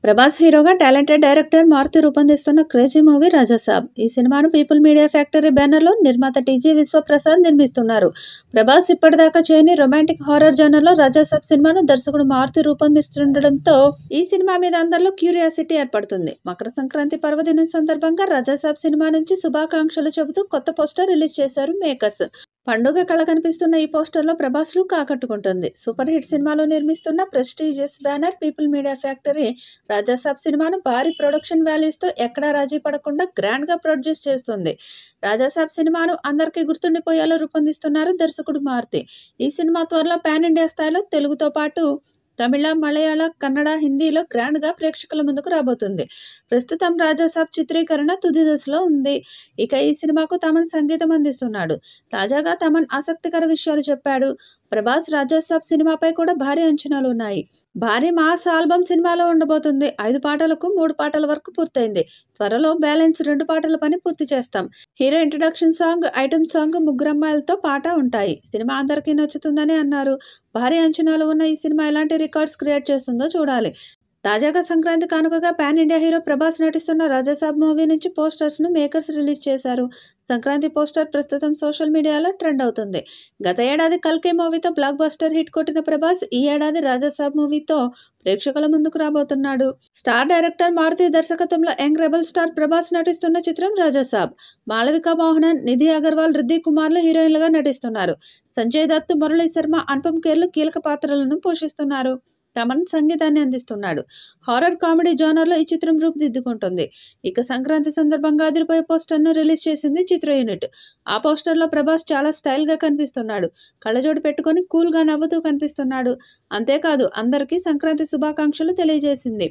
ప్రభాస్ హీరోగా talented director Maruthi రూపొందిస్తున్న crazy movie Rajasaab. ఈ సినిమాను పీపుల్ మీడియా ఫ్యాక్టరీ బ్యానర్లో నిర్మాత టీజీ విశ్వప్రసాద్ నిర్మిస్తున్నారు. ప్రభాస్ ఇప్పటిదాకా చేయని రొమాంటిక్ హారర్ జనర్లో రాజాసాబ్ సినిమాను దర్శకుడు మారుతి రూపొందిస్తుండటంతో ఈ సినిమా మీద అందరిలో క్యూరియాసిటీ ఏర్పడుతుంది. మకర సంక్రాంతి పర్వదినం సందర్భంగా రాజాసాబ్ సినిమా నుంచి శుభాకాంక్షలు చెబుతూ కొత్త పోస్టర్ రిలీజ్ చేశారు మేకర్స్. పండుగ కళ కనిపిస్తున్న ఈ పోస్టర్లో ప్రభాస్ లుక్ ఆకట్టుకుంటుంది. సూపర్ హిట్ సినిమాలు నిర్మిస్తున్న prestigious banner People Media Factory Rajasaab సినిమాను భారీ ప్రొడక్షన్ వాల్యూస్తో ఎక్కడా రాజీ పడకుండా గ్రాండ్గా ప్రొడ్యూస్ చేస్తుంది. రాజాసాబ్ సినిమాను అందరికీ గుర్తుండిపోయేలా రూపొందిస్తున్నారు దర్శకుడు మారుతి. ఈ సినిమా త్వరలో పాన్ ఇండియా స్థాయిలో తెలుగుతో పాటు తమిళ, మలయాళ, కన్నడ, హిందీలో గ్రాండ్గా ప్రేక్షకుల ముందుకు రాబోతుంది. ప్రస్తుతం రాజాసాబ్ చిత్రీకరణ తుది దశలో ఉంది. ఇక ఈ సినిమాకు తమన్ సంగీతం అందిస్తున్నాడు. తాజాగా తమన్ ఆసక్తికర విషయాలు చెప్పాడు. ప్రభాస్ రాజాసాబ్ సినిమాపై కూడా భారీ అంచనాలు ఉన్నాయి. భారీ మాస్ ఆల్బమ్ సినిమాలో ఉండబోతుంది. 5 పాటలకు 3 పాటల వరకు పూర్తయింది. త్వరలో బ్యాలెన్స్ 2 పాటల పని పూర్తి చేస్తాం. Hero introduction song, item song, ముగ్గురమ్మాయిలతో పాట ఉంటాయి. సినిమా అందరికీ నచ్చుతుందని అన్నారు. భారీ అంచనాలు ఉన్న ఈ సినిమా ఎలాంటి రికార్డ్స్ క్రియేట్ చేస్తుందో చూడాలి. తాజాగా సంక్రాంతి కానుకగా పాన్ ఇండియా హీరో ప్రభాస్ నటిస్తున్న రాజాసాబ్ మూవీ నుంచి పోస్టర్స్ను మేకర్స్ రిలీజ్ చేశారు. సంక్రాంతి పోస్టర్ ప్రస్తుతం సోషల్ మీడియాలో ట్రెండ్ అవుతుంది. గత ఏడాది కల్కి మూవీతో బ్లాక్ బస్టర్ హిట్ కొట్టిన ప్రభాస్ ఈ ఏడాది రాజాసాబ్ మూవీతో ప్రేక్షకుల ముందుకు రాబోతున్నాడు. స్టార్ డైరెక్టర్ మారుతి దర్శకత్వంలో యంగ్ రెబల్ స్టార్ ప్రభాస్ నటిస్తున్న చిత్రం రాజాసాబ్. మాళవిక మోహనన్, నిధి అగర్వాల్, రిద్ది కుమార్లు హీరోయిన్లుగా నటిస్తున్నారు. సంజయ్ దత్, మురళీ శర్మ, అనుపమ్ ఖేర్లు కీలక పాత్రలను పోషిస్తున్నారు. తమన్ సంగీతాన్ని అందిస్తున్నాడు. హారర్ కామెడీ జోనర్లో ఈ చిత్రం రూపుదిద్దుకుంటుంది. ఇక సంక్రాంతి సందర్భంగా అదిరిపోయే పోస్టర్ను రిలీజ్ చేసింది చిత్ర యూనిట్. ఆ పోస్టర్లో ప్రభాస్ చాలా స్టైల్గా కనిపిస్తున్నాడు. కళ్ళజోడు పెట్టుకొని కూల్గా నవ్వుతూ కనిపిస్తున్నాడు. అంతేకాదు అందరికీ సంక్రాంతి శుభాకాంక్షలు తెలియజేసింది.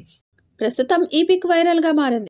ప్రస్తుతం ఈ పిక్ వైరల్గా మారింది.